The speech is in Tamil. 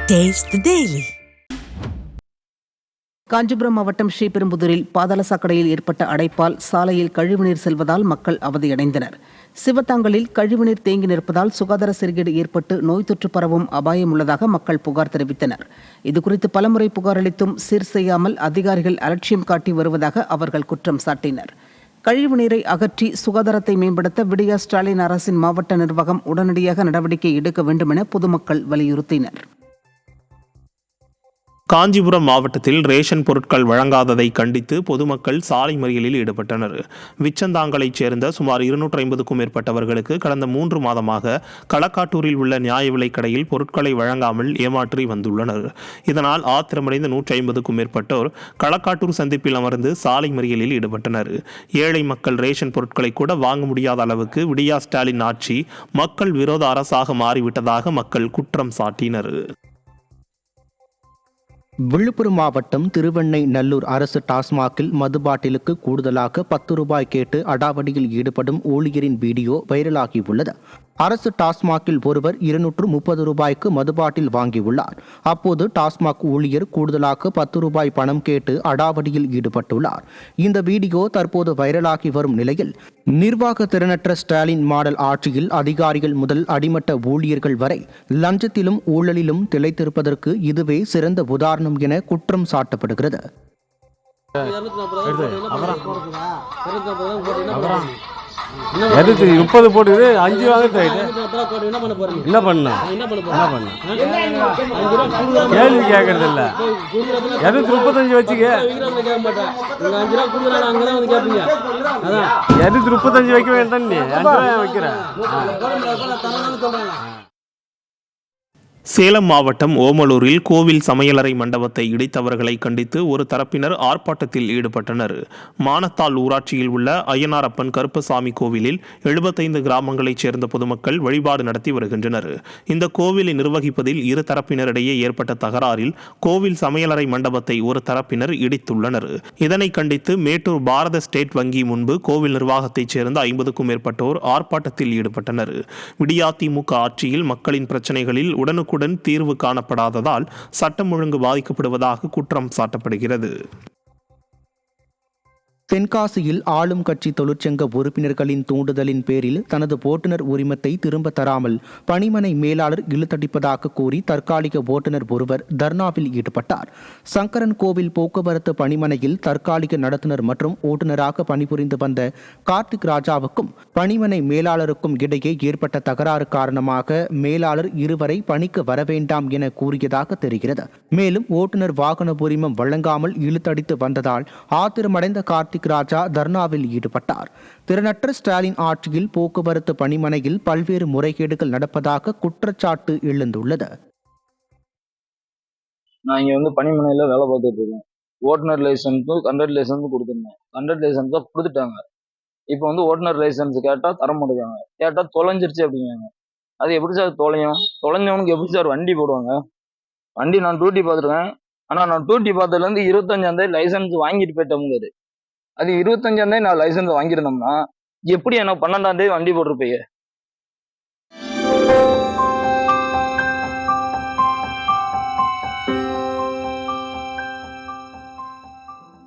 Taste the Daily. காஞ்சிபுரம் மாவட்டம் ஸ்ரீபெரும்புதூரில் பாதாள சாக்கடையில் ஏற்பட்ட அடைப்பால் சாலையில் கழிவுநீர் செல்வதால் மக்கள் அவதியடைந்தனர். சிவத்தாங்கலில் கழிவுநீர் தேங்கி நிற்பதால் சுகாதார சீர்கேடு ஏற்பட்டு நோய் தொற்று பரவும் அபாயம் உள்ளதாக மக்கள் புகார் தெரிவித்தனர். இதுகுறித்து பலமுறை புகார் அளித்தும் சீர் செய்யாமல் அதிகாரிகள் அலட்சியம் காட்டி வருவதாக அவர்கள் குற்றம் சாட்டினர். கழிவுநீரை அகற்றி சுகாதாரத்தை மேம்படுத்த விடியா ஸ்டாலின் அரசின் மாவட்ட நிர்வாகம் உடனடியாக நடவடிக்கை எடுக்க வேண்டும் என பொதுமக்கள் வலியுறுத்தினர். காஞ்சிபுரம் மாவட்டத்தில் ரேஷன் பொருட்கள் வழங்காததை கண்டித்து பொதுமக்கள் சாலை மறியலில் ஈடுபட்டனர். விச்சந்தாங்கலைச் சேர்ந்த சுமார் 250க்கும் மேற்பட்டவர்களுக்கு கடந்த 3 மாதமாக களக்காட்டூரில் உள்ள நியாய விலைக் கடையில் பொருட்களை வழங்காமல் ஏமாற்றி வந்துள்ளனர். இதனால் ஆத்திரமடைந்த 150க்கும் மேற்பட்டோர் களக்காட்டூர் சந்திப்பில் அமர்ந்து சாலை மறியலில் ஈடுபட்டனர். ஏழை மக்கள் ரேஷன் பொருட்களை கூட வாங்க முடியாத அளவுக்கு விடியா ஸ்டாலின் ஆட்சி மக்கள் விரோத அரசாக மாறிவிட்டதாக மக்கள் குற்றம் சாட்டினர். விழுப்புரம் மாவட்டம் திருவெண்ணை நல்லூர் அரசு டாஸ்மாகில் மது பாட்டிலுக்கு கூடுதலாக 10 ரூபாய் கேட்டு அடாவடியில் ஈடுபடும் ஊழியரின் வீடியோ வைரலாகியுள்ளது. அரசு டாஸ்மாகில் ஒருவர் 230 ரூபாய்க்கு மதுபாட்டில் வாங்கியுள்ளார். அப்போது டாஸ்மாக் ஊழியர் கூடுதலாக 10 ரூபாய் பணம் கேட்டு அடாவடியில் ஈடுபட்டுள்ளார். இந்த வீடியோ தற்போது வைரலாகி வரும் நிலையில் நிர்வாக திறனற்ற ஸ்டாலின் மாடல் ஆட்சியில் அதிகாரிகள் முதல் அடிமட்ட ஊழியர்கள் வரை லஞ்சத்திலும் ஊழலிலும் திளைத்திருப்பதற்கு இதுவே சிறந்த உதாரணம் என குற்றம் சாட்டப்படுகிறது. எதுக்கு 30 போட்டுது 5 வாங்க என்ன பண்ண கேள்வி கேட்கறது இல்ல. எதுக்கு 35 வச்சுக்க எதுக்கு 35 வைக்க வேண்டாம். நீ 5 ரூபாய் வைக்கிற. சேலம் மாவட்டம் ஓமலூரில் கோவில் சமையலறை மண்டபத்தை இடித்தவர்களை கண்டித்து ஒரு தரப்பினர் ஆர்ப்பாட்டத்தில் ஈடுபட்டனர். மானத்தாள் ஊராட்சியில் உள்ள அய்யனாரப்பன் கருப்பசாமி கோவிலில் 75 கிராமங்களைச் சேர்ந்த பொதுமக்கள் வழிபாடு நடத்தி வருகின்றனர். இந்த கோவிலை நிர்வகிப்பதில் இரு தரப்பினரிடையே ஏற்பட்ட தகராறில் கோவில் சமையலறை மண்டபத்தை ஒரு தரப்பினர் இடித்துள்ளனர். இதனை கண்டித்து மேட்டூர் பாரத ஸ்டேட் வங்கி முன்பு கோவில் நிர்வாகத்தைச் சேர்ந்த 50க்கும் மேற்பட்டோர் ஆர்ப்பாட்டத்தில் ஈடுபட்டனர். விடியா திமுக ஆட்சியில் மக்களின் பிரச்சினைகளில் உடனுக்குடன் தீர்வு காணப்படாததால் சட்டம் ஒழுங்கு பாதிக்கப்படுவதாக குற்றம் சாட்டப்படுகிறது. தென்காசியில் ஆளும் கட்சி தொழிற்சங்க உறுப்பினர்களின் தூண்டுதலின் பேரில் தனது ஓட்டுநர் உரிமத்தை திரும்ப தராமல் பணிமனை மேலாளர் இழுத்தடிப்பதாக கூறி தற்காலிக ஓட்டுநர் ஒருவர் தர்ணாவில் ஈடுபட்டார். சங்கரன் கோவில் போக்குவரத்து பணிமனையில் தற்காலிக நடத்துனர் மற்றும் ஓட்டுநராக பணிபுரிந்து வந்த கார்த்திக் ராஜாவுக்கும் பணிமனை மேலாளருக்கும் இடையே ஏற்பட்ட தகராறு காரணமாக மேலாளர் இருவரை பணிக்கு வரவேண்டாம் என கூறியதாக தெரிகிறது. மேலும் ஓட்டுநர் வாகன உரிமம் வழங்காமல் இழுத்தடித்து வந்ததால் ஆத்திரமடைந்த கார்த்திக் ராஜா தர்ணாவில் ஈடுபட்டார். திறனற்ற ஸ்டாலின் ஆட்சியில் போக்குவரத்து பணிமனையில் பல்வேறு முறைகேடுகள் நடப்பதாக குற்றச்சாட்டு எழுந்துள்ளது. நான் இங்க பணிமனையில வேலை பார்த்துட்டு இருக்கேன். ஓட்டுநர் லைசன்ஸும் கண்டக்டர் லைசன்ஸும் கொடுத்துருந்தேன். கண்டக்டர் லைசன்ஸ் தான் கொடுத்துட்டாங்க. இப்போ ஓட்டுநர் லைசன்ஸ் கேட்டா தர மாட்டேங்காங்க. கேட்டா தொலைஞ்சிருச்சு அப்படிங்காங்க. அது எப்படி சார் தொலையும்? தொலைஞ்சவனுக்கு எப்படி சார் வண்டி போடுவாங்க? வண்டி நான் டியூட்டி பார்த்துருக்கேன். ஆனா நான் டியூட்டி பார்த்ததுல இருந்து 25ஆம் தேதி லைசன்ஸ் வாங்கிட்டு போயிட்டோம்ங்காரு. அது 25ஆம் தேதி நான் லைசன்ஸ் வாங்கியிருந்தோம்னா எப்படி எனக்கு 12ஆம் தேதி வண்டி போட்டிருப்பீங்க?